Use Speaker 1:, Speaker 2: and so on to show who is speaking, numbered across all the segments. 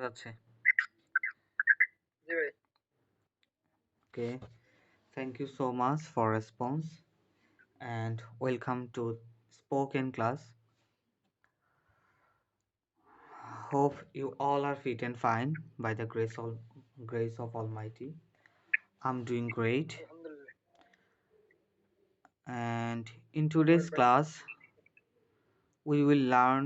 Speaker 1: যাচ্ছে?
Speaker 2: জি ভাই।
Speaker 1: Okay, thank you so much for response and welcome to spoken class. Hope you all are fit and fine by the grace of Almighty. I'm doing great,
Speaker 2: আলহামদুলিল্লাহ।
Speaker 1: and in today's class we will learn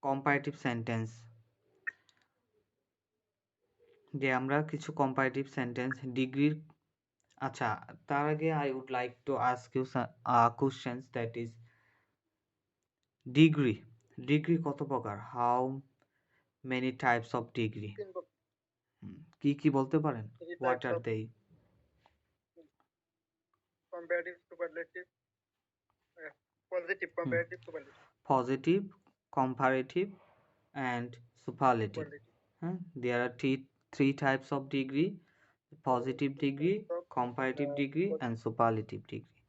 Speaker 1: comparative sentence. যে আমরা কিছু comparative sentence ডিগ্রির আচ্ছা তার আগে I would like to ask you some questions, that is degree কত প্রকার? How many types of degree? কি বলতে পারেন? What are they?
Speaker 2: comparative, superlative, positive, comparative, superlative.
Speaker 1: Positive, comparative and superlative. There are three types of degree: positive degree, comparative degree and superlative degree.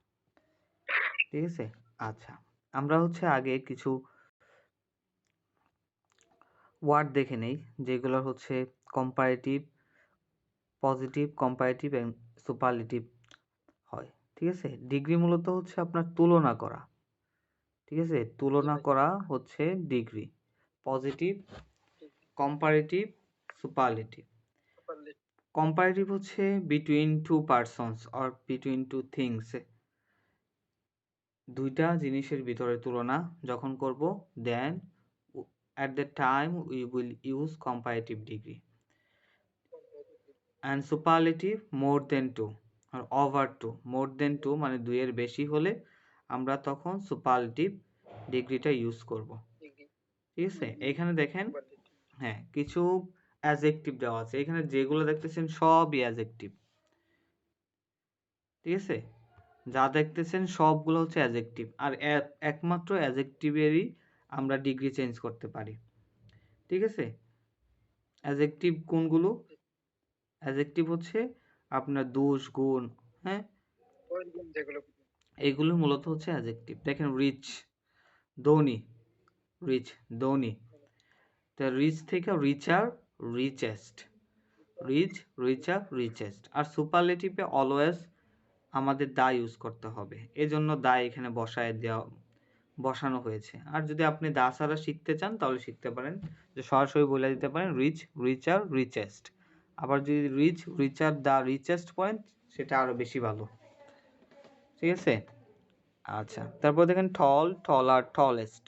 Speaker 1: ঠিক আছে? আচ্ছা, আমরা আগে কিছু ওয়ার্ড দেখে নেই যেগুলো comparative, positive, comparative and superlative হয়। ঠিক আছে? ডিগ্রি মূলত আপনার তুলনা করা। ঠিক আছে? তুলনা করা degree. Positive, comparative, superlative. Comparative between two persons or between two things. দুইটা জিনিসের ভিতরে তুলনা যখন করব, দেন at the time we will use comparative degree. And superlative, more than two or over two. More than two মানে দুইয়ের বেশি হলে আমরা তখন সুপারলেটিভ ডিগ্রিটা ইউজ করব। ঠিক আছে? এখানে দেখেন, হ্যাঁ, কিছু অ্যাডজেক্টিভ দেওয়া আছে। এখানে যেগুলো দেখতেছেন সবই অ্যাডজেক্টিভ। ঠিক আছে? যা দেখতেছেন সবগুলো অ্যাডজেক্টিভ, আর একমাত্র অ্যাডজেক্টিভেরই আমরা ডিগ্রি চেঞ্জ করতে পারি। ঠিক আছে? অ্যাডজেক্টিভ কোনগুলো? অ্যাডজেক্টিভ আপনার দোষ, গুণ, হ্যাঁ, এগুলো মূলত অ্যাডজেক্টিভ। দেখেন রিচ, ধনী, রিচ, ধনী। তো রিচ থেকে রিচার, রিচেস্ট, রিচ, রিচার, রিচেস্ট। আর সুপারলেটিভে অলওয়েজ আমাদের দা ইউজ করতে হবে, এজন্য দা এখানে বসানো হয়েছে। আর যদি আপনি দা ছাড়া শিখতে চান তাহলে শিখতে পারেন, যে সরাসরি বলে দিতে পারেন রিচ, রিচার, রিচেস্ট। আবার যদি রিচ, রিচার, দা রিচেস্ট পয়েন্ট, সেটা আরো বেশি ভালো। ঠিক আছে? আচ্ছা, তারপর দেখেন টল, টলার, টলেস্ট,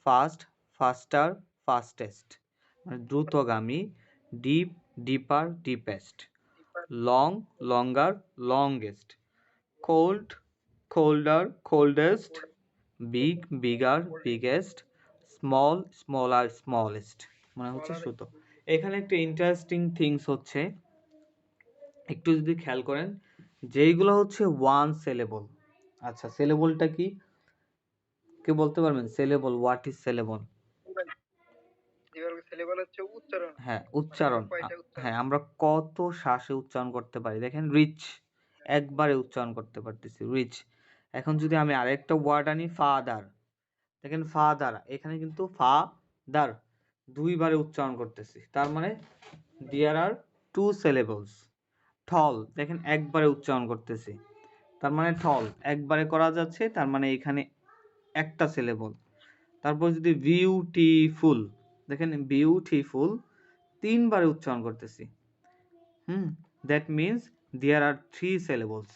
Speaker 1: ফাস্ট, ফাস্টার, ফাস্টেস্ট, মানে দ্রুতগামী, deep, deeper, deepest, long, longer, longest, cold, colder, coldest, big, bigger, biggest, small, smaller, smallest, মানে ছোট। এখানে একটা ইন্টারেস্টিং থিংস একটু যদি খেয়াল করেন, যেইগুলো ওয়ান সিলেবল। আচ্ছা, সিলেবলটা কি? কে বলতে পারবেন সিলেবল? What is syllable? হ্যাঁ, উচ্চারণ। হ্যাঁ, আমরা কত শ্বাসে উচ্চারণ করতে পারি। দেখেন রিচ, একবারে উচ্চারণ করতে পারতেছি, রিচ। এখন যদি আমি আরেকটা ওয়ার্ড আনি, ফাদার, দেখেন ফাদার, এখানে কিন্তু ফাদার দুইবারে উচ্চারণ করতেছি, তার মানে দেয়ার আর টু সিলেবলস। ঠল, দেখেন একবারে উচ্চারণ করতেছি, তার মানে ঠল একবারে করা যাচ্ছে, তার মানে এখানে একটা সিলেবল। তারপর যদি বিউটিফুল, দেখেন বিউটিফুল তিনবারে উচ্চারণ করতেছি, that means there are three syllables.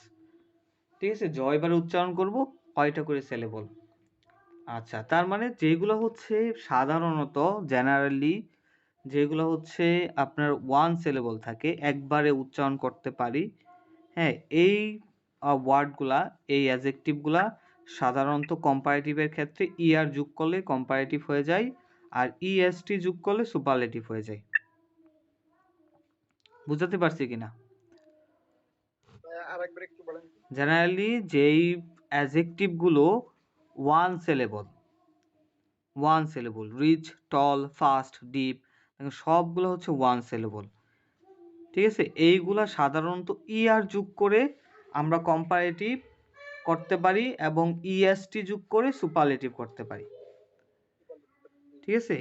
Speaker 1: ঠিক আছে? জয়বারে উচ্চারণ করব, কয়টা করে সিলেবল। আচ্ছা, তার মানে যেগুলো সাধারণত জেনারেলি যেগুলো আপনার ওয়ান সিলেবল থাকে, একবারে উচ্চারণ করতে পারি, হ্যাঁ, এই ওয়ার্ডগুলা, এই অ্যাডজেক্টিভগুলা সাধারণত কম্পারেটিভের ক্ষেত্রে ইআর যোগ করলে কম্পারেটিভ হয়ে যায়, আর ইএসটি যোগ করলে সুপারলেটিভ হয়ে যায়। বুঝতে পারছি কিনা? জেনারেলি যেই অ্যাডজেক্টিভগুলো ওয়ান সিলেবল, রিচ, টল, ফাস্ট, ডিপ, সবগুলো ওয়ান সিলেবল। ঠিক আছে? এইগুলা সাধারণত ইআর যোগ করে আমরা কম্পারেটিভ করতে পারি এবং ইএসটি যোগ করে সুপারলেটিভ করতে পারি। ঠিক আছে,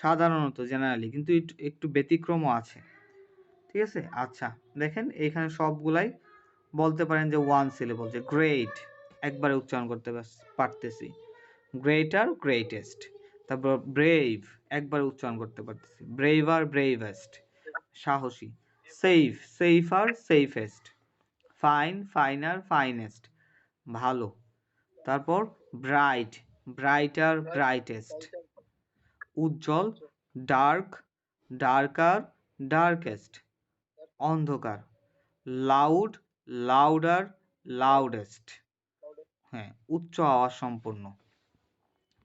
Speaker 1: সাধারণত জেনারেলি, কিন্তু একটু ব্যতিক্রমও আছে। ঠিক আছে, আচ্ছা দেখেন এখানে সবগুলাই বলতে পারেন যে ওয়ান সিলেবল, যে গ্রেট একবারে উচ্চারণ করতে পারতেছি, গ্রেটার গ্রেটেস্ট, তারপর ব্রেভ একবারে উচ্চারণ করতে পারতেছি, ব্রেভার ব্রেভেস্ট সাহসী, safe safer safest, fine finer finest ভালো, তারপর ব্রাইট ব্রাইটার ব্রাইটেস্ট, উজ্জ্বল ডার্ক ডার্কার ডার্কেস্ট অন্ধকার, লাউড লাউডার লাউডেস্ট, হ্যাঁ উচ্চ আওয়াজ সম্পন্ন,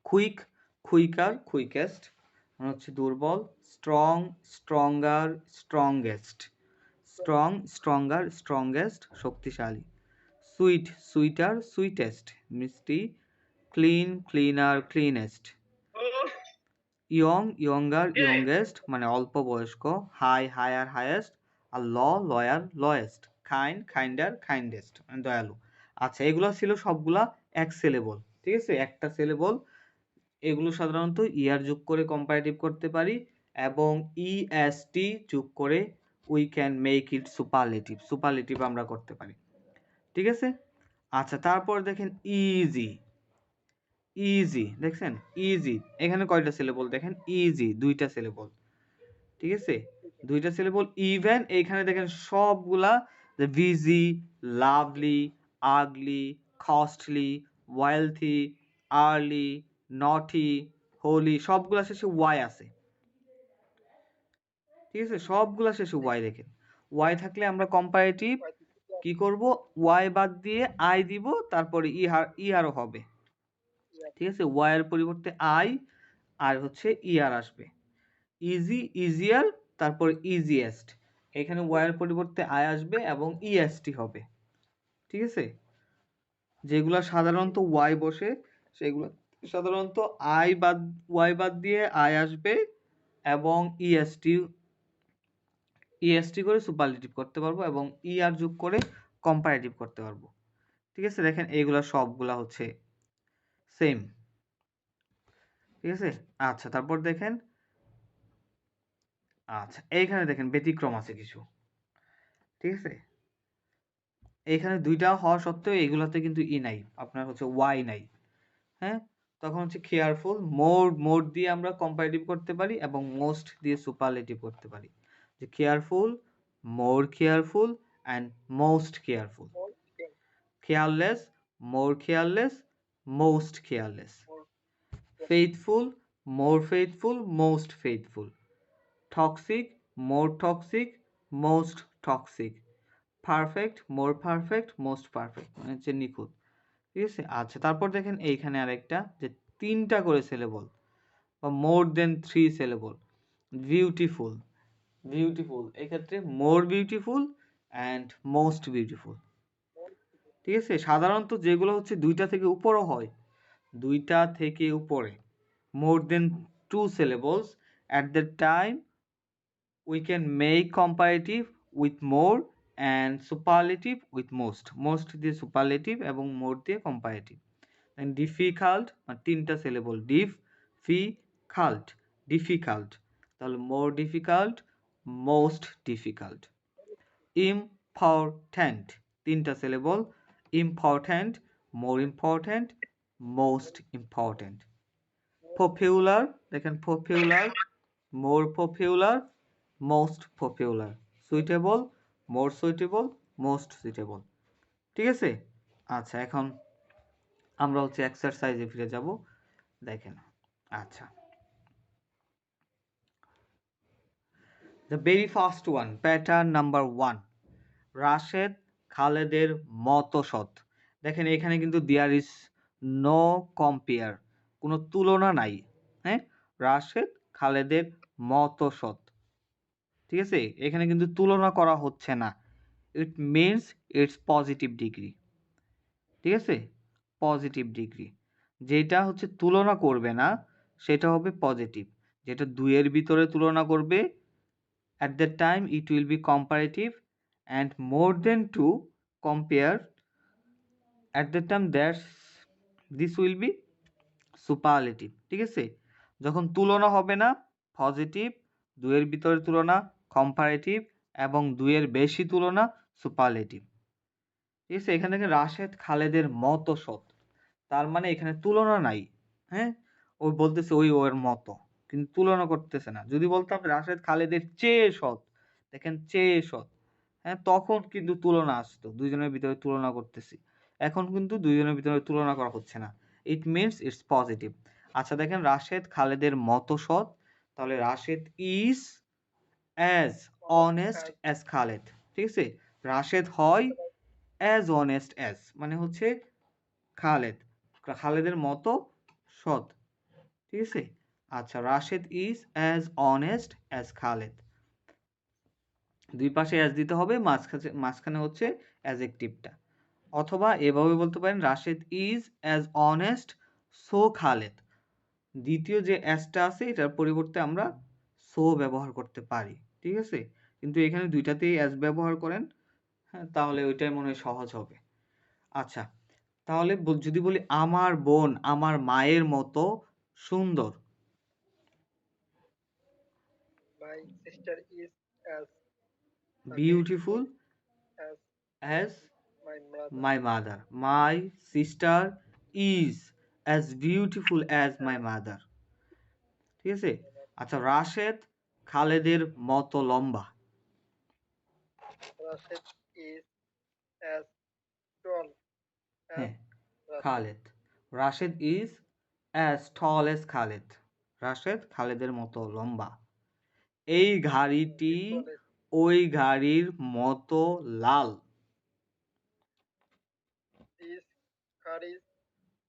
Speaker 1: কুইক কুইকার কুইকেস্ট হচ্ছে দুর্বল, strong stronger strongest, strong stronger strongest শক্তিশালী, সুইট সুইটার সুইটেস্ট মিষ্টি, clean cleaner cleanest, young younger youngest মানে অল্প বয়স্ক, হাই হায়ার হায়েস্ট, আর lower lowest, kind kinder kindest মানে দয়ালু। আচ্ছা এগুলো ছিল সবগুলা এক সিলেবল, ঠিক আছে, একটা সিলেবল। এগুলো সাধারণত ইয়ার যোগ করে কম্পারেটিভ করতে পারি, এবং ইএসটি যোগ করে we can make it superlative, superlative আমরা করতে পারি। ঠিক আছে, আচ্ছা তারপর দেখেন ইজি, ইজি দেখছেন, ইজি এখানে কয়টা সিলেবল দেখেন, ইজি দুইটা সিলেবল, ঠিক আছে দুইটা সিলেবল। ইভেন এইখানে দেখেন সবগুলা, যে বিজি, লাভলি, আগলি, কস্টলি, ওয়েলথি, আর্লি, নটি, হোলি সবগুলা শেষে ওয়াই আছে, ঠিক আছে সবগুলা শেষে ওয়াই। দেখেন ওয়াই থাকলে আমরা কম্পারেটিভ কি করব, ওয়াই বাদ দিয়ে আই দিব, তারপরে ইহারও হবে, ঠিক আছে, ওয়াই এর পরিবর্তে আই আর হচ্ছে ইয়ার আসবে, ইজি ইজিয়ার, তারপর ইজিয়েস্ট, এখানে ওয়াই এর পরিবর্তে আই আসবে এবং ইএসটি হবে, ঠিক আছে। যেগুলা সাধারণত ওয়াই বসে সেগুলো সাধারণত ওয়াই বাদ দিয়ে আই আসবে, এবং ইএসটি করে সুপারলেটিভ করতে পারবো, এবং আর যোগ করে কম্পারেটিভ করতে পারবো, ঠিক আছে। দেখেন এইগুলা সবগুলা হচ্ছে সেম, ঠিক আছে। আচ্ছা তারপর দেখেন, আচ্ছা এইখানে দেখেন ব্যতিক্রম আছে কিছু, ঠিক আছে, এইখানে দুইটা হওয়া সত্ত্বেও এগুলাতে কিন্তু নাই, আপনার হচ্ছে ওয়াই নাই, হ্যাঁ, তখন হচ্ছে কেয়ারফুল, মোর দিয়ে আমরা কম্পারেটিভ করতে পারি, এবং মোস্ট দিয়ে সুপারলেটিভ করতে পারি, যে careful, more careful and most careful, careless, more careless, most careless, faithful, more faithful, most faithful, toxic, more toxic, most toxic, perfect, more perfect, most perfect মানে হচ্ছে নিখুঁত, ঠিক আছে। আচ্ছা তারপর দেখেন এইখানে আরেকটা, যে তিনটা করে সিলেবল বা মোর দেন 3 সিলেবল, বিউটিফুল, বিউটিফুল এক্ষেত্রে more beautiful and most beautiful, ঠিক আছে। সাধারণত যেগুলো হচ্ছে দুইটা থেকে উপরও হয়, দুইটা থেকে উপরে, মোর দেন 2 syllables, at the time we can make comparative with more and superlative with most, most দিয়ে superlative এবং more দিয়ে comparative। and difficult তিনটা syllable, difficult, difficult, তাহলে more difficult, most difficult। important তিনটা syllable, important, more important, most important। Popular দেখেন, popular, more popular, most popular। Suitable, more suitable, most suitable, ঠিক আছে। আচ্ছা এখন আমরা হচ্ছে এক্সারসাইজে ফিরে যাব, দেখেন আচ্ছা the very first one, pattern number 1, Rashed খালেদের মতো সৎ। দেখেন এখানে কিন্তু দেয়ার ইজ নো কম্পেয়ার, কোনো তুলনা নাই, হ্যাঁ, রাশেদ খালেদের মতো সৎ, ঠিক আছে, এখানে কিন্তু তুলনা করা হচ্ছে না, it means it's positive degree, ঠিক আছে, পজিটিভ ডিগ্রি। যেটা হচ্ছে তুলনা করবে না সেটা হবে পজিটিভ, যেটা দুইয়ের ভিতরে তুলনা করবে at that time it will be comparative, and more than 2 compare, at that time this will be superlative, ঠিক আছে। যখন তুলনা হবে না, পজিটিভ, দুইয়ের ভিতরে তুলনা কম্পারেটিভ এবং দুইয়ের বেশি তুলনা সুপারলেটিভ। ঠিক আছে, এখানে থেকে রাশেদ খালেদের মতো সৎ, তার মানে এখানে তুলনা নাই। হ্যাঁ, ওই বলতেছে ওই ওর মতো, কিন্তু তুলনা করতেছে না। যদি বলতাম রাশেদ খালেদের চেয়ে সৎ, দেখেন চেয়ে সৎ, হ্যাঁ, তখন কিন্তু তুলনা আসতো, দুইজনের ভিতরে তুলনা করতেছি। এখন কিন্তু দুইজনের ভিতরে তুলনা করা হচ্ছে না, ইট মিনস ইটস পজিটিভ। আচ্ছা দেখেন, রাশেদ খালেদের মতো সৎ, তাহলে Rashed is as honest as Khaled. ঠিক আছে, রাশেদ হয় অ্যাজ অনেস্ট অ্যাজ, মানে হচ্ছে খালেদ, খালেদের মতো সৎ। ঠিক আছে, আচ্ছা, Rashed is as honest as Khaled, দুই পাশে অ্যাজ দিতে হবে, মাঝখানে হচ্ছে অ্যাজেক্টিভটা। অথবা এভাবে বলতে পারেন Rashed is as honest so Khaled, দ্বিতীয় যে অ্যাজটা আছে এটার পরিবর্তে আমরা সো ব্যবহার করতে পারি। ঠিক আছে, কিন্তু এখানে দুইটাতেই অ্যাজ ব্যবহার করেন, হ্যাঁ, তাহলে ওইটাই মনে হয় সহজ হবে। আচ্ছা, তাহলে যদি বলি আমার বোন আমার মায়ের মতো সুন্দর,
Speaker 2: My sister is as
Speaker 1: beautiful
Speaker 2: as
Speaker 1: as
Speaker 2: my mother.
Speaker 1: My mother, my sister is as beautiful as my mother. ঠিক আছে, আচ্ছা, রাশেদ খালেদের মতো লম্বা,
Speaker 2: Rashid is as tall as
Speaker 1: হ্যাঁ,
Speaker 2: Rashid.
Speaker 1: Khaled, Rashed is as tall as Khaled, Rashed খালেদের মতো লম্বা। এই ঘাড়িটি
Speaker 2: Tallest.
Speaker 1: ওই ঘাড়ির মতো লাল,
Speaker 2: This car is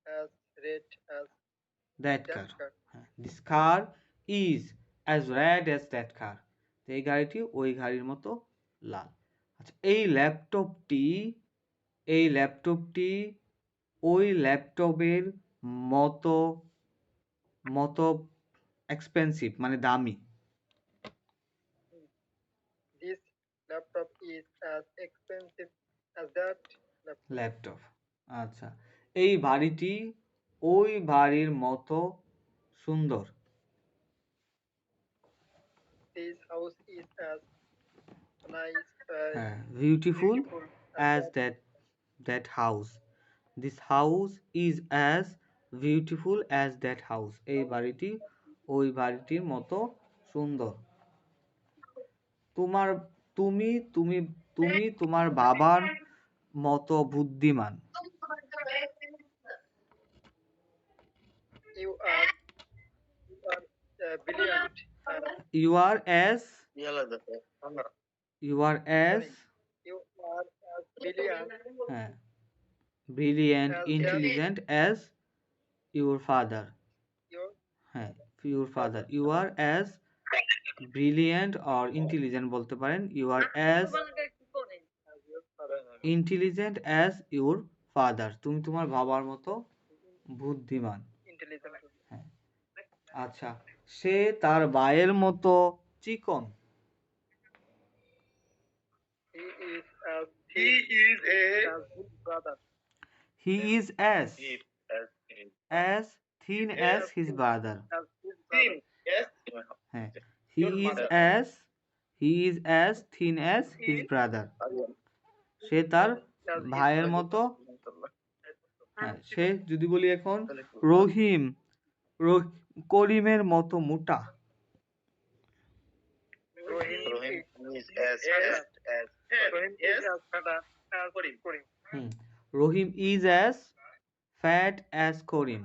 Speaker 2: as red as
Speaker 1: that
Speaker 2: that
Speaker 1: কার,
Speaker 2: car.
Speaker 1: হ্যাঁ, this car is as red as that car, এই গাড়িটি ওই গাড়ির মতো লাল। আচ্ছা, এই ল্যাপটপটি ওই ল্যাপটপের মতো মতো এক্সপেন্সিভ, মানে দামি।
Speaker 2: This laptop is as expensive as that laptop.
Speaker 1: Laptop. আচ্ছা, এই বাড়িটি ওই বাড়ির মতো সুন্দর,
Speaker 2: This house is as nice,
Speaker 1: হ্যাঁ, beautiful
Speaker 2: beautiful as
Speaker 1: as
Speaker 2: that.
Speaker 1: That house, this house is as beautiful as that house, এই বাড়িটি ওই বাড়িটির মতো সুন্দর। তোমার তুমি তুমি তুমি তোমার বাবার মতো বুদ্ধিমান,
Speaker 2: You are brilliant.
Speaker 1: You are as you are as
Speaker 2: Sorry. You are as brilliant
Speaker 1: হ্যাঁ, brilliant
Speaker 2: as
Speaker 1: intelligent as your father,
Speaker 2: your
Speaker 1: হ্যাঁ, your father,
Speaker 2: father.
Speaker 1: You are as brilliant or intelligent বলতে পারেন, you are as
Speaker 2: As your father.
Speaker 1: Intelligent as your father, তুমি তোমার বাবার মতো বুদ্ধিমান।
Speaker 2: Intelligent.
Speaker 1: হ্যাঁ, আচ্ছা, সে তার ভাইয়ের মতো চিকন,
Speaker 2: He is as as his brother.
Speaker 1: He is as thin as his brother,
Speaker 2: As his brother.
Speaker 1: হ্যাঁ, he is as thin as his brother, সে তার
Speaker 2: As his
Speaker 1: ভাইয়ের
Speaker 2: brother.
Speaker 1: মতো, হ্যাঁ, সে যদি বলি এখন রহিম করিমের মতো মোটা,
Speaker 2: Rohim is as father as Karim.
Speaker 1: Rahim is as fat as Karim,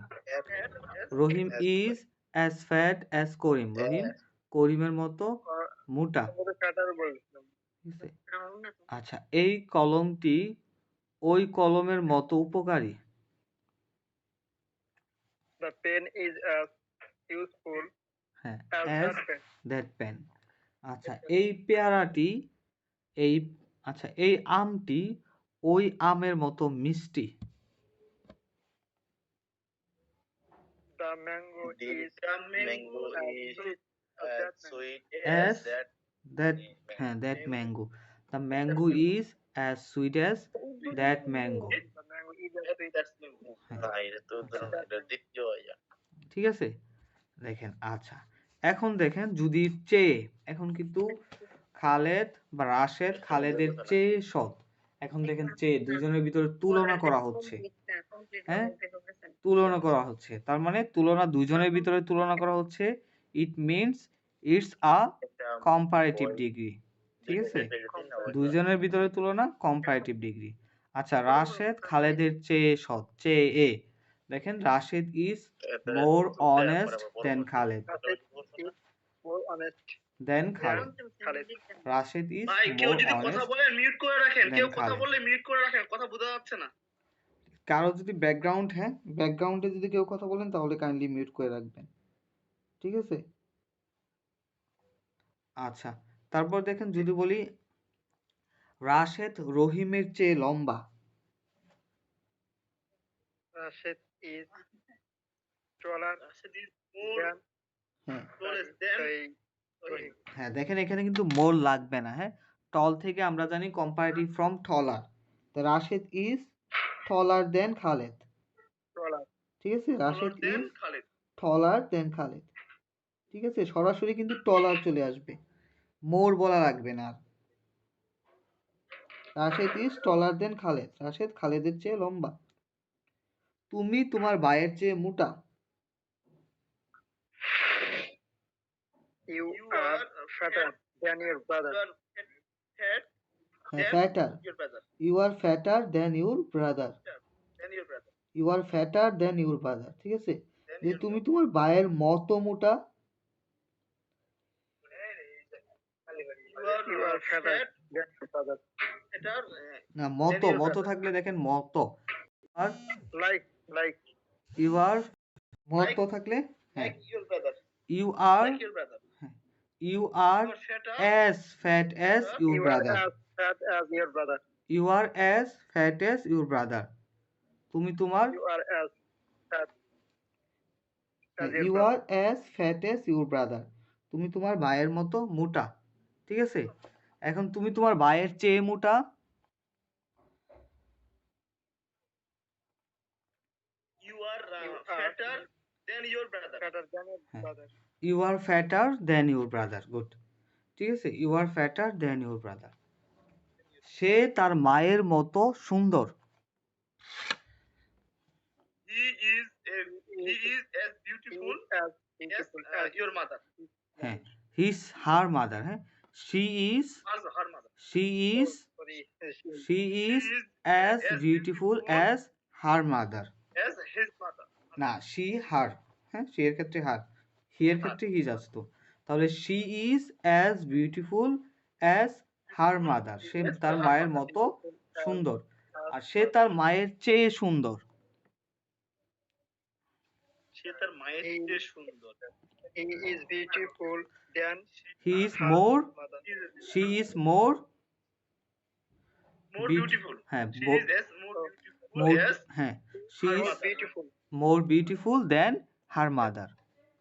Speaker 1: Rahim is as fat as Karim, Rahim করিমের মতো মোটা। ঠিক আছে? আচ্ছা, এই কলমটি ওই কলমের মতো উপকারী,
Speaker 2: The pen is as useful
Speaker 1: হ্যাঁ,
Speaker 2: as
Speaker 1: as
Speaker 2: that pen.
Speaker 1: That pen. আচ্ছা, এই পেয়ারাটি এই আচ্ছা, এই আমটি ওই আমের মতো মিষ্টি,
Speaker 2: The mango is sweet
Speaker 1: as
Speaker 2: as
Speaker 1: that, হ্যাঁ, that mango, the mango is as sweet as that mango,
Speaker 2: The mango is as sweet as
Speaker 1: হ্যাঁ, আচ্ছা,
Speaker 2: that mango.
Speaker 1: ঠিক আছে, দেখেন আচ্ছা, এখন দেখেন যদি চেয়ে, এখন কিন্তু খালেদ বা রাশেদ খালেদের চেয়ে সৎ। এখন দেখেন চেয়ে দুইজনের ভিতরে তুলনা করা হচ্ছে, হ্যাঁ, তুলনা করা হচ্ছে, তার মানে তুলনা দুইজনের ভিতরে তুলনা করা হচ্ছে, it means it's a comparative degree. ঠিক আছে, দুইজনের ভিতরে তুলনা কম্পারেটিভ ডিগ্রি। আচ্ছা, রাশেদ খালেদের চেয়ে সৎ, চেয়ে এ, দেখেন Rashed is more honest than Khaled,
Speaker 2: More honest
Speaker 1: than
Speaker 2: than
Speaker 1: Khaled,
Speaker 2: Khaled.
Speaker 1: Rashed is
Speaker 3: ভাই কেউ
Speaker 1: মোর
Speaker 3: যদি কথা
Speaker 1: অনেস্ট
Speaker 3: বলে মিউট করে রাখেন,
Speaker 1: দেন
Speaker 3: কেউ কথা
Speaker 1: খালেদ।
Speaker 3: বললে মিউট করে রাখেন, কথা বোঝা যাচ্ছে না।
Speaker 1: কারো যদি ব্যাকগ্রাউন্ড, হ্যাঁ, ব্যাকগ্রাউন্ডে যদি কেউ কথা বলেন তাহলে কাইন্ডলি মিউট করে রাখবেন, ঠিক আছে। আচ্ছা, তারপর দেখেন যদি বলি রাশেদ রহিমের চেয়ে লম্বা,
Speaker 2: Rashid is taller
Speaker 3: Rashed is more
Speaker 2: than
Speaker 1: হ্যাঁ
Speaker 3: টোলেস দেন
Speaker 2: Rahim.
Speaker 1: হ্যাঁ, দেখেন এখানে কিন্তু মোর লাগবে না, হ্যাঁ, টল থেকে আমরা জানি কম্পারেটিভ ফ্রম টলার, তো Rashed is taller than Khaled,
Speaker 2: Taller.
Speaker 1: ঠিক আছে, Rashed
Speaker 3: than
Speaker 1: is
Speaker 3: Khaled.
Speaker 1: Taller than Khaled, ঠিক আছে, সরাসরি কিন্তু টলার চলে আসবে, মোর বলা লাগবে না আর। Rashed is taller than Khaled, Rashed খালেদের চেয়ে লম্বা। তুমি তোমার ভাইয়ের চেয়ে মোটা,
Speaker 2: You are fatter than your brother.
Speaker 3: Fat
Speaker 1: হ্যাঁ,
Speaker 3: than
Speaker 1: fatter,
Speaker 3: your brother.
Speaker 1: You are fatter than your brother,
Speaker 3: Than your brother.
Speaker 1: You are fatter than your brother, ঠিক আছে।
Speaker 3: Than
Speaker 1: যে
Speaker 3: your
Speaker 1: তুমি
Speaker 3: brother.
Speaker 1: তোমার ভাইয়ের মতো মোটা,
Speaker 3: You are
Speaker 2: fatter
Speaker 3: fat,
Speaker 2: than your brother.
Speaker 3: fatter,
Speaker 1: না মতো,
Speaker 3: Then your
Speaker 1: মতো
Speaker 3: brother.
Speaker 1: থাকলে দেখেন মতো, আর
Speaker 2: Like
Speaker 1: ইউ আর মতো
Speaker 3: Like-
Speaker 1: থাকলে, হ্যাঁ,
Speaker 3: like your brother.
Speaker 1: You are,
Speaker 3: Like your brother.
Speaker 1: You are
Speaker 3: You are fatter.
Speaker 1: As fat as your
Speaker 2: you are
Speaker 1: brother,
Speaker 2: as fat as your brother.
Speaker 1: You are as fat as your brother, তুমি তোমার,
Speaker 2: You are as fat as your
Speaker 1: you
Speaker 2: brother.
Speaker 1: Are as fat as your brother, তুমি তোমার ভাইয়ের মতো মোটা, ঠিক আছে। এখন তুমি তোমার ভাইয়ের চেয়ে মোটা,
Speaker 3: You are
Speaker 2: You are
Speaker 3: fatter than your brother.
Speaker 2: fatter than your
Speaker 1: হ্যাঁ।
Speaker 2: brother.
Speaker 1: You are fatter than your brother, good, ঠিক আছে, you are fatter than your brother. সে তার মায়ের মতো সুন্দর,
Speaker 3: He is as beautiful
Speaker 2: As
Speaker 3: as
Speaker 2: beautiful as
Speaker 3: your mother.
Speaker 1: হ্যাঁ, his her mother, হ্যাঁ, she is,
Speaker 3: As her mother.
Speaker 1: She is,
Speaker 2: sorry.
Speaker 1: She is as beautiful as her mother,
Speaker 3: As his mother.
Speaker 1: না she হার, হ্যাঁ, she এর ক্ষেত্রে হার, হি এর ক্ষেত্রে his আসতো, তাহলে she is as beautiful as her mother, সে তার মায়ের মতো সুন্দর, আর সে তার মায়ের চেয়ে সুন্দর,
Speaker 3: সে তার মায়ের চেয়ে সুন্দর।
Speaker 2: He is beautiful than
Speaker 1: he is
Speaker 2: her
Speaker 1: more,
Speaker 2: mother.
Speaker 1: She is more,
Speaker 3: More
Speaker 1: Beaut-
Speaker 3: beautiful.
Speaker 1: হ্যাঁ,
Speaker 3: She is as more beautiful
Speaker 1: more,
Speaker 3: as
Speaker 1: হ্যাঁ, she
Speaker 3: her
Speaker 1: is
Speaker 3: mother.
Speaker 2: Beautiful.
Speaker 1: More beautiful than her mother,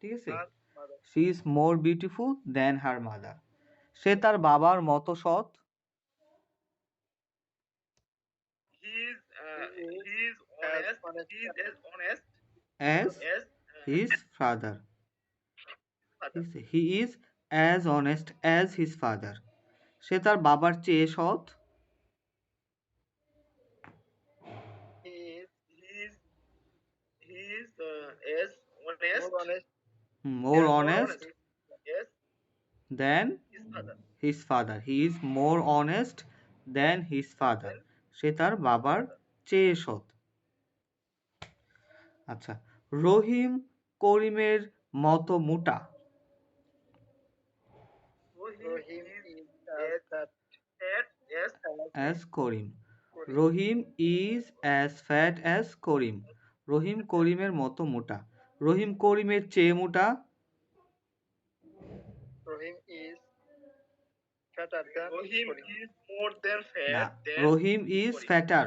Speaker 1: ঠিক আছে,
Speaker 2: Her mother.
Speaker 1: She is more beautiful than her mother. সে তার বাবার মতো সৎ,
Speaker 3: He is honest.
Speaker 2: honest
Speaker 3: He is as honest
Speaker 1: as
Speaker 3: as
Speaker 1: his father,
Speaker 3: father.
Speaker 1: He is as honest as his father. সে তার বাবার চেয়ে সৎ,
Speaker 2: He is
Speaker 3: He is as honest.
Speaker 2: more honest
Speaker 1: more
Speaker 2: Yeah, more
Speaker 1: honest
Speaker 3: As
Speaker 1: than
Speaker 3: his father.
Speaker 1: His father, he is more honest than his father, সে তার বাবার চেয়ে সৎ। আচ্ছা, রহিম করিমের মতো মোটা,
Speaker 2: Rahim is as fat
Speaker 3: Fat as
Speaker 1: as Karim, Rahim is as fat as Karim, Rahim করিমের মতো মোটা, রহিম করিমের চেয়ে মোটা,
Speaker 2: Rahim is fatter than
Speaker 3: Rahim
Speaker 2: Karim.
Speaker 3: is more than
Speaker 1: না,
Speaker 3: fat than
Speaker 1: Rahim is
Speaker 3: Karim.
Speaker 1: Fatter,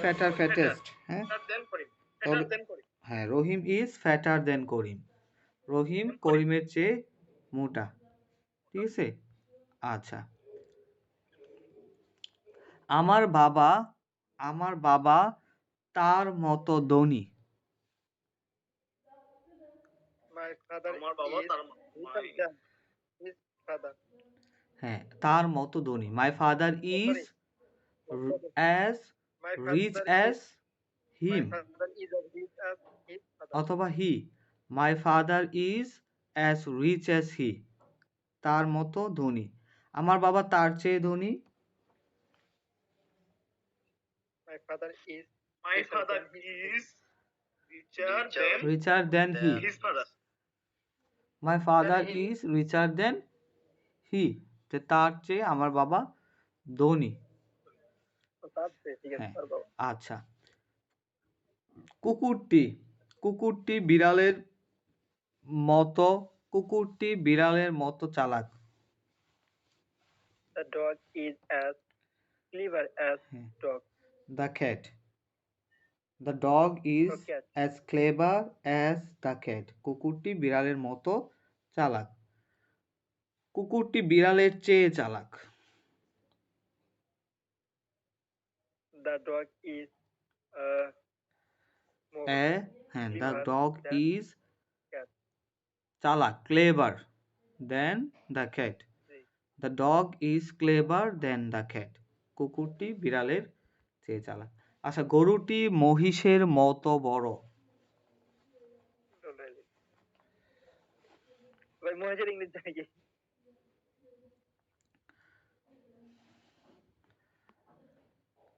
Speaker 1: fatter fattest, হ্যাঁ,
Speaker 3: Fatter than Karim.
Speaker 1: তাহলে-
Speaker 3: Fatter than Karim.
Speaker 1: হ্যাঁ, রহিম ইজ ফ্যাটার দেন করিম, রহিম করিমের চেয়ে মোটা, ঠিক আছে। আচ্ছা, আমার বাবা তার মতো ধনী,
Speaker 2: My father
Speaker 3: আমার বাবা
Speaker 2: is
Speaker 3: তার
Speaker 2: richer than his father.
Speaker 1: হ্যাঁ, তার মতো ধনী। My father
Speaker 2: Oh,
Speaker 1: is
Speaker 2: sorry. My father,
Speaker 1: as
Speaker 2: my
Speaker 1: rich
Speaker 2: father
Speaker 1: as
Speaker 2: is
Speaker 1: him,
Speaker 2: my father is as rich as his father.
Speaker 1: অথবা he. My father is as rich as he, তার মতো ধনী। আমার বাবা তার চেয়ে ধনী।
Speaker 2: My father is
Speaker 3: My
Speaker 2: richer
Speaker 3: father
Speaker 2: than his
Speaker 3: is richer than
Speaker 1: richer than he.
Speaker 3: his father.
Speaker 1: My father
Speaker 2: he.
Speaker 1: Is richer than he, যে তার চেয়ে আমার বাবা ধনী।
Speaker 2: তার চেয়ে, ঠিক আছে,
Speaker 1: হ্যাঁ,
Speaker 2: তার বাবা।
Speaker 1: আচ্ছা। কুকুরটি, কুকুরটি বিড়ালের মতো, কুকুরটি বিড়ালের মতো চালাক।
Speaker 2: The dog is as clever as
Speaker 1: হ্যাঁ।
Speaker 2: dog.
Speaker 1: The cat. The dog is
Speaker 2: Oh, cat.
Speaker 1: as clever as the cat. কুকুরটি বিড়ালের মতো চালাক। কুকুরটি বিড়ালের চেয়ে চালাক।
Speaker 2: The dog is more
Speaker 1: হ্যাঁ, the
Speaker 2: clever
Speaker 1: dog
Speaker 2: than
Speaker 1: is
Speaker 2: cat.
Speaker 1: চালাক, clever than the cat.
Speaker 2: G.
Speaker 1: The dog is clever than the cat. কুকুরটি বিড়ালের চেয়ে চালাক। আচ্ছা, গরুটি মহিষের মতো বড়।
Speaker 2: Already. ভাই মহেশের ইংলিশ জানি কি?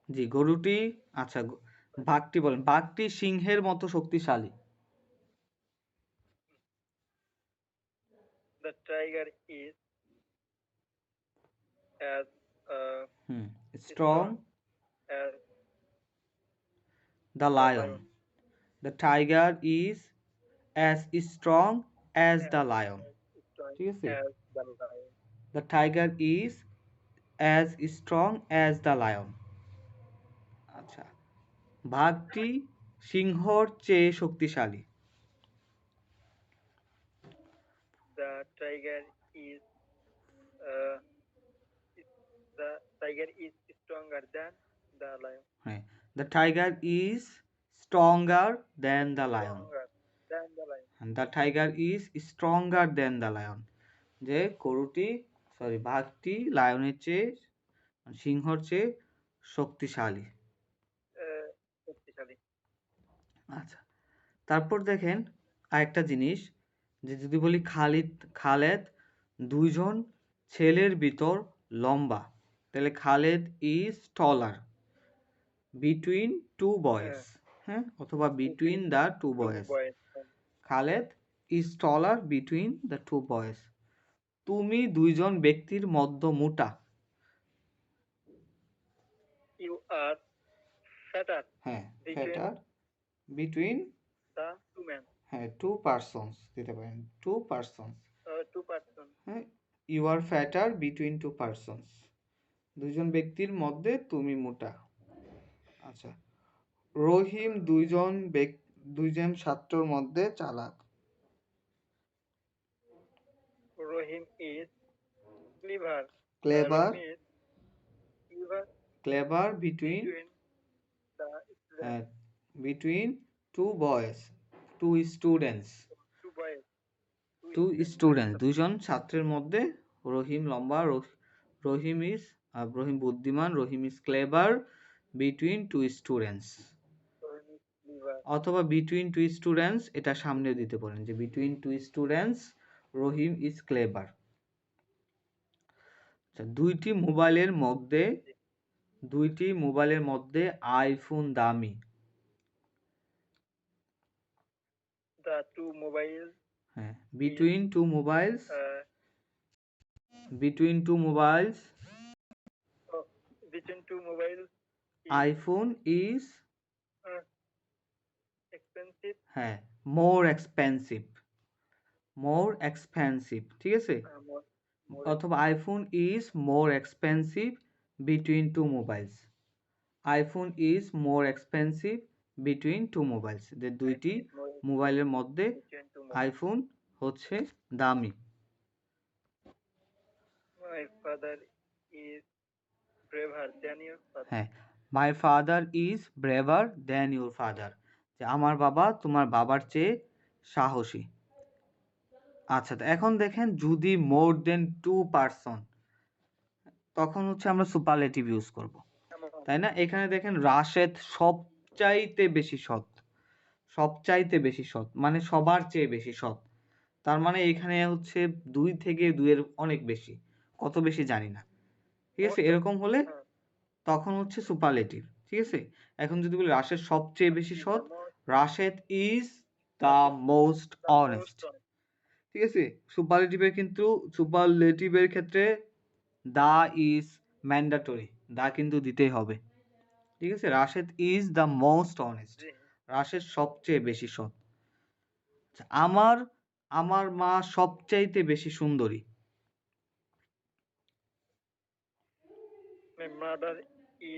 Speaker 1: জি, গরুটি, আচ্ছা, বাঘটি বলেন। বাঘটি সিংহের মতো শক্তিশালী।
Speaker 2: The tiger is as
Speaker 1: strong
Speaker 2: as
Speaker 1: the lion. The tiger is as strong as the lion.
Speaker 2: strong
Speaker 1: ঠিক আছে?
Speaker 2: as the lion.
Speaker 1: The tiger is as strong as the lion. আচ্ছা, বাঘটি সিংহর চেয়ে শক্তিশালী।
Speaker 2: The tiger is uh, the tiger is stronger than the lion.
Speaker 1: হ্যাঁ, the tiger is stronger than the lion.
Speaker 2: Stronger than the lion.
Speaker 1: And the tiger is stronger than the lion. যে গরুটি, sorry, বাঘটি লায়নের চেয়ে, সিংহর চেয়ে শক্তিশালী।
Speaker 2: শক্তিশালী।
Speaker 1: আচ্ছা, তারপর দেখেন আরেকটা জিনিস, যে যদি বলি খালেদ দুইজন ছেলের ভিতর লম্বা, তাহলে Khaled is taller between two boys. হ্যাঁ, অথবা between the two boys. Khaled is taller between the two boys. তুমি দুইজন ব্যক্তির মধ্যে মোটা।
Speaker 2: You are fatter.
Speaker 1: হ্যাঁ,
Speaker 2: Between
Speaker 1: fatter between
Speaker 2: the two men.
Speaker 1: হ্যাঁ, টু পারসনস দিতে পারেন, টু পারসনস।
Speaker 2: Two person.
Speaker 1: হ্যাঁ, you are fatter between two persons, দুইজন ব্যক্তির মধ্যে তুমি মোটা। আচ্ছা, রহিম দুইজন ছাত্রর মধ্যে চালাক।
Speaker 2: Rohim is clever.
Speaker 1: Clever,
Speaker 2: Rohim is clever
Speaker 1: clever between
Speaker 2: between the students.
Speaker 1: Between two boys, two students.
Speaker 2: Two boys.
Speaker 1: Two students, দুইজন ছাত্রের মধ্যে রহিম লম্বা, রহিম বুদ্ধিমান, Rahim is clever between two students.
Speaker 2: Rohim is clever.
Speaker 1: অথবা বিটুইন টু স্টুডেন্টস এটা সামনে দিতে পারেন, যে between two students Rahim is clever. আচ্ছা, দুইটি মোবাইলের মধ্যে আইফোন দামি।
Speaker 2: The two mobiles.
Speaker 1: হ্যাঁ, between two mobiles,
Speaker 2: Between two mobiles.
Speaker 1: IPhone is
Speaker 2: Expensive.
Speaker 1: হ্যাঁ, মোর এক্সপেন্সিভ, ঠিক আছে?
Speaker 2: More
Speaker 1: অথবা iPhone is more expensive between two mobiles. IPhone is more expensive between two mobiles, যে দুইটি মোবাইলের মধ্যে
Speaker 2: between two mobiles.
Speaker 1: আইফোন হচ্ছে দামি।
Speaker 2: My father is braver than your father.
Speaker 1: হ্যাঁ, মাই father is braver than your father, যে আমার বাবা তোমার বাবার চেয়ে সাহসী। আচ্ছা, তো এখন দেখেন যদি মোর দেন 2 পারসন, তখন হচ্ছে আমরা সুপারলেটিভ ইউজ করব,
Speaker 2: among,
Speaker 1: তাই না? এখানে দেখেন রাশেদ সবচাইতে বেশি সৎ, সবচাইতে বেশি সৎ মানে সবার চেয়ে বেশি সৎ। তার মানে এখানে হচ্ছে 2 থেকে 2 এর অনেক বেশি, কত বেশি জানি না, ঠিক আছে?
Speaker 2: most,
Speaker 1: এরকম হলে
Speaker 2: uh,
Speaker 1: তখন হচ্ছে সুপারলেটিভ, ঠিক আছে? এখন যদি বলি রাশেদ সবচেয়ে বেশি
Speaker 2: is the
Speaker 1: সৎ,
Speaker 2: most,
Speaker 1: Rashed is the most
Speaker 2: the
Speaker 1: honest,
Speaker 2: most,
Speaker 1: ঠিক আছে? সুপারলেটিভের কিন্তু সুপারলেটিভের ক্ষেত্রে দা ইজ ম্যান্ডাটরি, দা কিন্তু দিতেই হবে, ঠিক আছে? Rashed is the most honest,
Speaker 2: the,
Speaker 1: Rashed সবচেয়ে বেশি সৎ। আচ্ছা, আমার আমার মা সবচাইতে বেশি সুন্দরী,
Speaker 2: my mother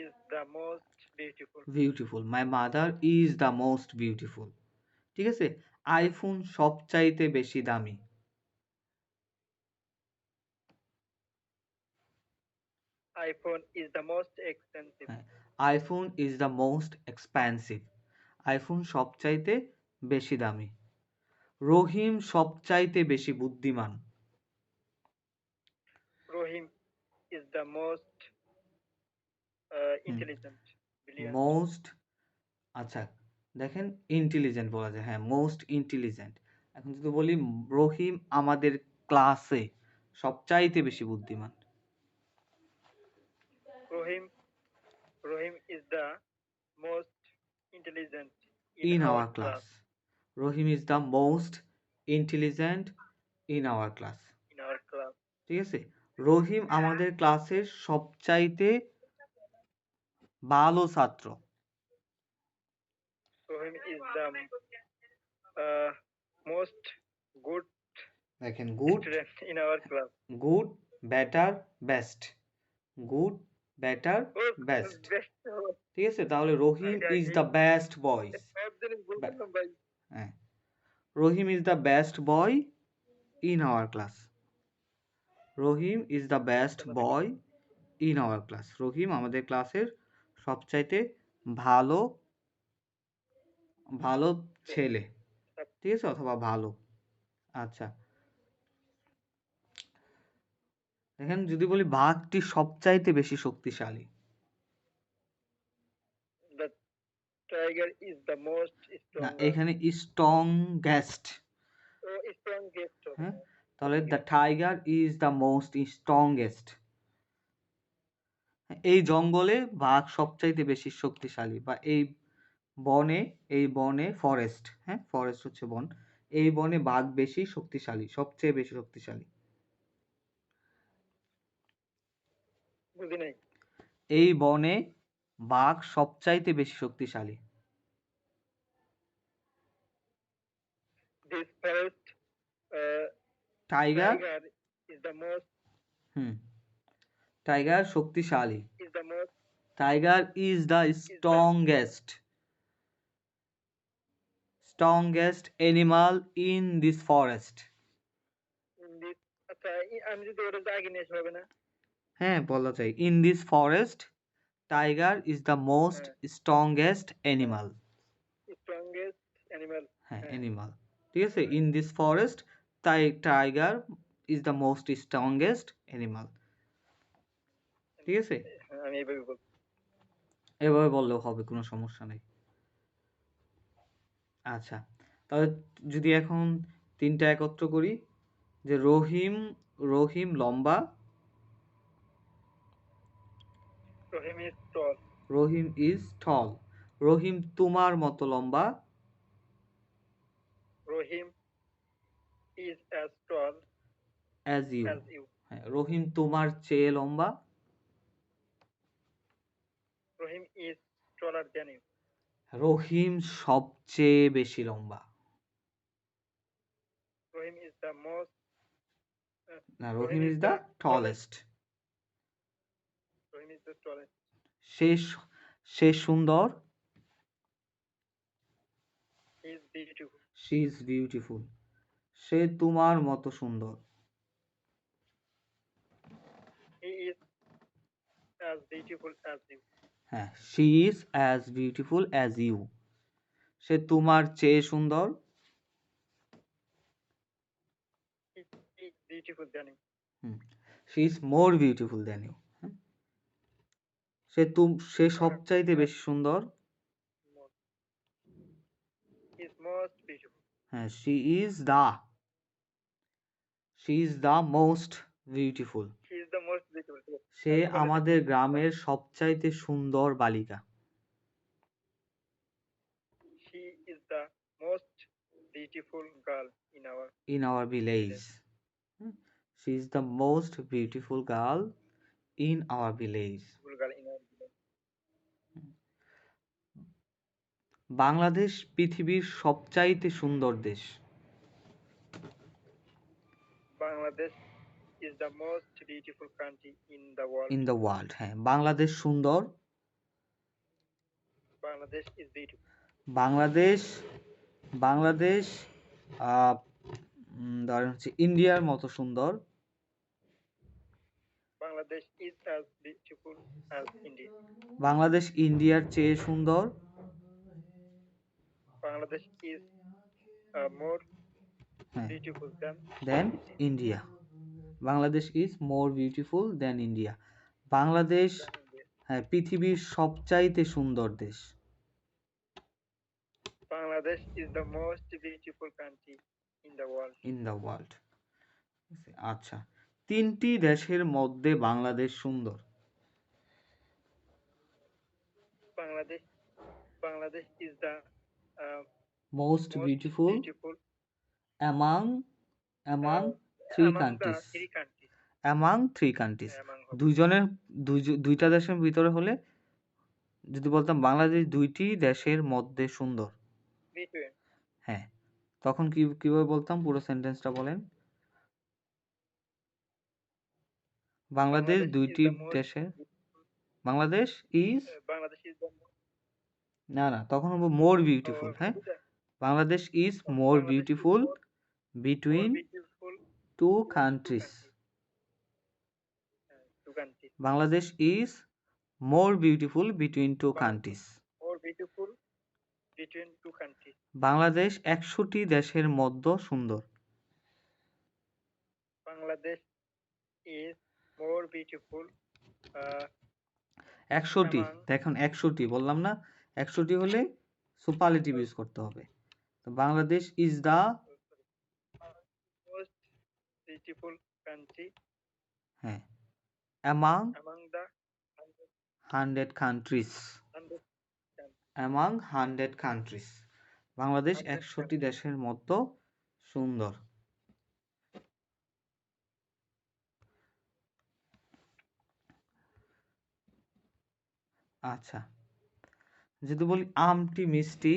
Speaker 2: is the most beautiful,
Speaker 1: beautiful, my mother is the most beautiful, ঠিক আছে? আইফোন সবচাইতে বেশি দামি,
Speaker 2: iPhone is the most expensive,
Speaker 1: হ্যাঁ, iPhone is the most expensive, iPhone সবচাইতে বেশি দামি। রহিম সবচাইতে বেশি বুদ্ধিমান,
Speaker 2: Rohim is the most
Speaker 1: hmm,
Speaker 2: intelligent, brilliant,
Speaker 1: most, আচ্ছা দেখেন ইন্টেলিজেন্ট বলা যায়, হ্যাঁ মোস্ট ইন্টেলিজেন্ট। এখন যদি বলি রহিম আমাদের ক্লাসে সবচাইতে বেশি বুদ্ধিমান,
Speaker 2: Rohim, Rohim is the most intelligent
Speaker 1: in
Speaker 2: in our
Speaker 1: our class,
Speaker 2: class,
Speaker 1: Rahim is the most intelligent in our class,
Speaker 2: in our class.
Speaker 1: ঠিক আছে? রহিম আমাদের ক্লাসের সবচাইতে ভালো ছাত্র,
Speaker 2: Rohim is the uh, most good
Speaker 1: দেখেন good,
Speaker 2: student in our class.
Speaker 1: Good, better, best, good, better,
Speaker 2: Oh,
Speaker 1: best,
Speaker 2: best.
Speaker 1: ঠিক আছে? তাহলে রহিম
Speaker 2: আইডিয়া
Speaker 1: ইজ
Speaker 2: কি?
Speaker 1: দ্য বেস্ট বয়েজ,
Speaker 2: সব জিনিস বলছিলাম ভাই।
Speaker 1: হ্যাঁ, Rahim is the best boy in our class, Rahim is the best boy in our class, Rahim আমাদের ক্লাসের সবচাইতে ভালো ভালো ছেলে, ঠিক আছে, অথবা ভালো। আচ্ছা, দেখেন যদি বলি বাঘটি সবচাইতে বেশি শক্তিশালী,
Speaker 2: The tiger is the most
Speaker 1: না
Speaker 2: stronger.
Speaker 1: এখানে স্ট্রংগেস্ট,
Speaker 2: Oh, strongest হবে
Speaker 1: হ্যাঁ,
Speaker 2: না।
Speaker 1: তাহলে the
Speaker 2: Strongest.
Speaker 1: Tiger is the most strongest, এই জঙ্গলে বাঘ সবচাইতে বেশি শক্তিশালী, বা বনে এই বনে ফরেস্ট, হ্যাঁ ফরেস্ট হচ্ছে বন, এই বনে বাঘ বেশি শক্তিশালী, সবচেয়ে বেশি শক্তিশালী,
Speaker 2: বুঝি নাই।
Speaker 1: এই বনে বাঘ সবচাইতে বেশি শক্তিশালী,
Speaker 2: This forest
Speaker 1: tiger,
Speaker 2: tiger is the most
Speaker 1: hmm, tiger শক্তিশালী,
Speaker 2: is the most
Speaker 1: tiger is the strongest, strongest animal in this forest,
Speaker 2: in this আচ্ছা আমি যদি ওটা আগে নিয়ে আসা হবে না?
Speaker 1: হ্যাঁ বলা যায় in this forest tiger is the most strongest animal,
Speaker 2: Strongest animal.
Speaker 1: হ্যাঁ
Speaker 2: হ্যাঁ,
Speaker 1: অ্যানিমাল, ঠিক আছে? In this forest tiger is the most strongest animal, ঠিক আছে?
Speaker 2: হ্যাঁ, আমি এইভাবে বলবো।
Speaker 1: এভাবে বললেও হবে, কোনো সমস্যা নেই। আচ্ছা, তাহলে যদি এখন তিনটা একত্র করি, যে রহিম, রহিম লম্বা,
Speaker 2: Rohim is tall.
Speaker 1: Rahim is tall, Rahim তোমার মতো লম্বা,
Speaker 2: Rohim is as tall
Speaker 1: as you,
Speaker 2: as you.
Speaker 1: হ্যাঁ, রহিম তোমার চেয়ে লম্বা,
Speaker 2: Rohim is taller than you.
Speaker 1: রহিম সবচেয়ে বেশি লম্বা,
Speaker 2: Rohim is the most.
Speaker 1: না
Speaker 2: Rohim
Speaker 1: Rahim
Speaker 2: is
Speaker 1: is the
Speaker 2: the
Speaker 1: tallest,
Speaker 2: Rohim is the tallest.
Speaker 1: সে সে সুন্দর,
Speaker 2: He is beautiful.
Speaker 1: She is beautiful, সে তোমার মতো সুন্দর,
Speaker 2: He is as beautiful as you.
Speaker 1: হ্যাঁ she is as beautiful as you, সে তোমার চেয়ে সুন্দর,
Speaker 2: is beautiful than you.
Speaker 1: She is more beautiful than you. হ্যাঁ? সে সবচাইতে বেশি সুন্দর।
Speaker 2: Is most beautiful.
Speaker 1: হ্যাঁ, she is the most beautiful.
Speaker 2: She is the most beautiful.
Speaker 1: সে আমাদের গ্রামের সবচাইতে সুন্দর বালিকা।
Speaker 2: She is the most beautiful girl
Speaker 1: in our village. She is the most beautiful girl in our village. Bangladesh পৃথিবীর সবচাইতে সুন্দর দেশ।
Speaker 2: Bangladesh is the most beautiful country in the world.
Speaker 1: In the world, হ্যাঁ, বাংলাদেশ সুন্দর।
Speaker 2: Bangladesh is beautiful.
Speaker 1: বাংলাদেশ ধরেন হচ্ছে ইন্ডিয়ার মতো সুন্দর।
Speaker 2: Bangladesh is as beautiful as India.
Speaker 1: Bangladesh ইন্ডিয়ার চেয়ে সুন্দর।
Speaker 2: Bangladesh is more beautiful
Speaker 1: than India. Bangladesh is more beautiful than India. Bangladesh হ্যাঁ পৃথিবীর সবচাইতে সুন্দর দেশ।
Speaker 2: Bangladesh is the most beautiful country in the world.
Speaker 1: In the world. আচ্ছা, তিনটি দেশের মধ্যে বাংলাদেশ সুন্দর।
Speaker 2: Bangladesh is the
Speaker 1: most beautiful among three countries. Among three countries. দুইটা দেশের ভিতরে হলে যদি বলতাম বাংলাদেশ দুইটি দেশের মধ্যে সুন্দর, হ্যাঁ, তখন কিভাবে বলতাম? পুরো সেন্টেন্সটা বলেন। বাংলাদেশ দুইটি দেশের, বাংলাদেশ ইজ না তখন হবে মোর বিউটিফুল। হ্যাঁ, Bangladesh is more beautiful between two countries. Bangladesh is more beautiful between two countries. Bangladesh 100টি দেশের মধ্যে সুন্দর।
Speaker 2: বাংলাদেশ is more beautiful
Speaker 1: 100টি, দেখুন 100টি বললাম না, 100টি হলে সুপারলেটিভ ইউজ করতে হবে। তো Bangladesh is the
Speaker 2: most beautiful country
Speaker 1: হ্যাঁ among
Speaker 2: the
Speaker 1: 100 countries. among 100 countries. Bangladesh 100টি দেশের মধ্যে সুন্দর। আচ্ছা, যদি বলি আমটি মিষ্টি,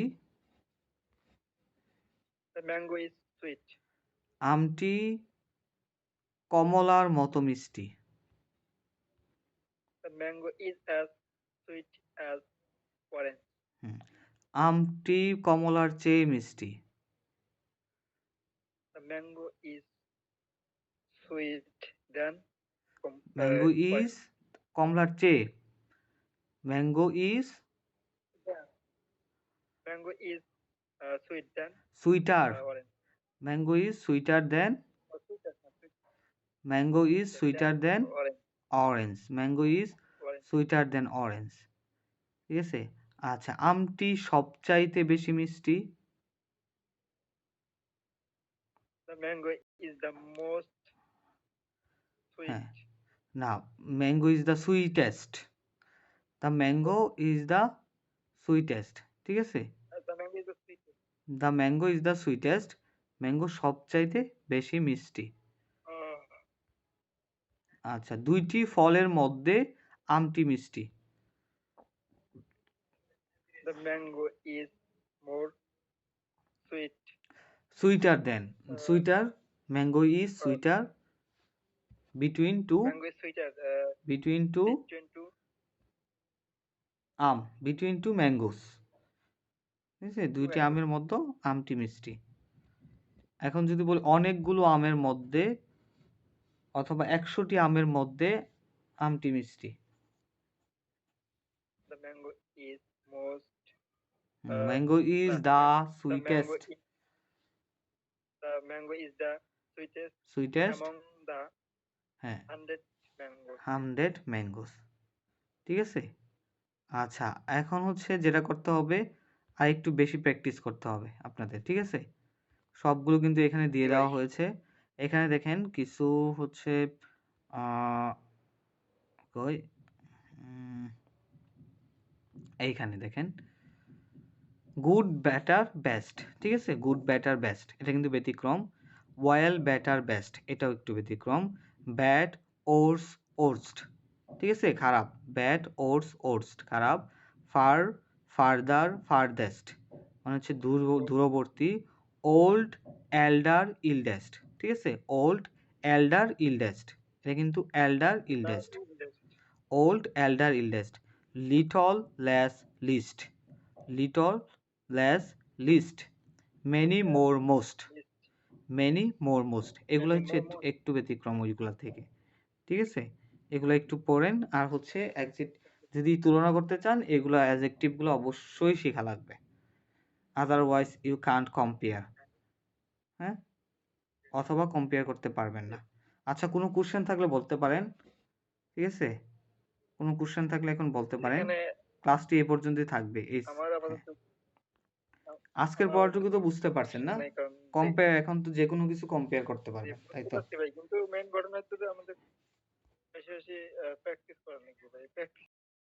Speaker 2: the mango is sweet.
Speaker 1: আমটি কমলার মতো মিষ্টি।
Speaker 2: The mango is as sweet as orange.
Speaker 1: আমটি কমলার চেয়ে মিষ্টি।
Speaker 2: The mango is sweet than
Speaker 1: mango is কমলার চেয়ে, mango is sweet than sweeter
Speaker 2: orange.
Speaker 1: mango is sweeter than mango is sweeter than orange. mango is sweeter than orange. ঠিক আছে? আচ্ছা, আমটি সবচাইতে বেশি মিষ্টি।
Speaker 2: The mango is the most sweet.
Speaker 1: হ্যাঁ, না, mango is the sweetest. the mango is the sweetest. ঠিক আছে?
Speaker 2: The mango is the sweetest.
Speaker 1: the mango is the sweetest. Mango সবচাইতে বেশি মিষ্টি। আচ্ছা, দুইটি ফলের মধ্যে আমটি মিষ্টি।
Speaker 2: The mango is more sweet.
Speaker 1: Sweeter than. Sweeter. Mango is sweeter. Between two.
Speaker 2: Mango is sweeter.
Speaker 1: Between two. Between two mangoes. ঠিক আছে? দুইটি আমের মধ্যে আমটি মিষ্টি। এখন যদি বলি অনেকগুলো আমের মধ্যে অথবা 100টি আমের মধ্যে আমটি মিষ্টি।
Speaker 2: The mango is most.
Speaker 1: Mango is the sweetest.
Speaker 2: The mango is the sweetest
Speaker 1: sweetest
Speaker 2: among the
Speaker 1: হ্যাঁ
Speaker 2: 100 mangoes.
Speaker 1: 100 ম্যাঙ্গোস। ঠিক আছে? আচ্ছা, এখন হচ্ছে যেটা করতে হবে আর একটু বেশি প্র্যাকটিস করতে হবে আপনাদের। ঠিক আছে? সবগুলো কিন্তু এখানে
Speaker 2: জি
Speaker 1: দিয়ে
Speaker 2: ভাই।
Speaker 1: দেওয়া হয়েছে। এখানে দেখেন কিছু হচ্ছে কই উম, এইখানে দেখেন গুড ব্যাটার বেস্ট। ঠিক আছে? গুড ব্যাটার বেস্ট এটা কিন্তু ব্যতিক্রম। ওয়েল ব্যাটার বেস্ট এটাও একটু ব্যতিক্রম। ব্যাড ওর্স ওর্স্ট ঠিক আছে? খারাপ। ব্যাড ওর্স ওর্স্ট খারাপ। ফার ফারদার ফারদেস্ট মানে হচ্ছে দূরবর্তী। ওল্ড এল্ডার ইলডেস্ট ঠিক আছে? ওল্ড এল্ডার ইলডেস্ট এটা কিন্তু elder eldest. Old elder eldest. Little less least little less least. Many more most many more most এগুলো হচ্ছে একটু ব্যতিক্রম ওইগুলা থেকে। ঠিক আছে? এগুলো একটু পড়েন। আর হচ্ছে যদি তুলনা করতে চান এগুলো অ্যাডজেক্টিভ গুলো অবশ্যই শেখা লাগবে, আদারওয়াইজ ইউ কান্ট কম্পেয়ার। হ্যাঁ, অথবা কম্পেয়ার করতে পারবেন না। আচ্ছা, কোনো কোশ্চেন থাকলে বলতে পারেন। ঠিক আছে? কোনো কোশ্চেন থাকলে এখন বলতে পারেন।
Speaker 2: এখানে
Speaker 1: ক্লাসটি এ পর্যন্তই থাকবে।
Speaker 2: আমার
Speaker 1: হ্যাঁ,
Speaker 2: আপাতত
Speaker 1: আজকের
Speaker 2: আমার
Speaker 1: পড়াটুকু
Speaker 2: আপাতত
Speaker 1: তো
Speaker 2: কোনো
Speaker 1: বুঝতে পারছেন
Speaker 2: কোশ্চেন
Speaker 1: না?
Speaker 2: নাই, কারণ
Speaker 1: কম্পেয়ার এখন তো যে কোনো কিছু কম্পেয়ার করতে
Speaker 2: জি
Speaker 1: পারবেন, তাই
Speaker 2: বুঝতে
Speaker 1: তো?
Speaker 2: পারছি ভাই, কিন্তু মেইন ঘটনা হচ্ছে যে আমাদের বেশি বেশি প্র্যাকটিস করা লাগবে ভাই। প্র্যাকটিস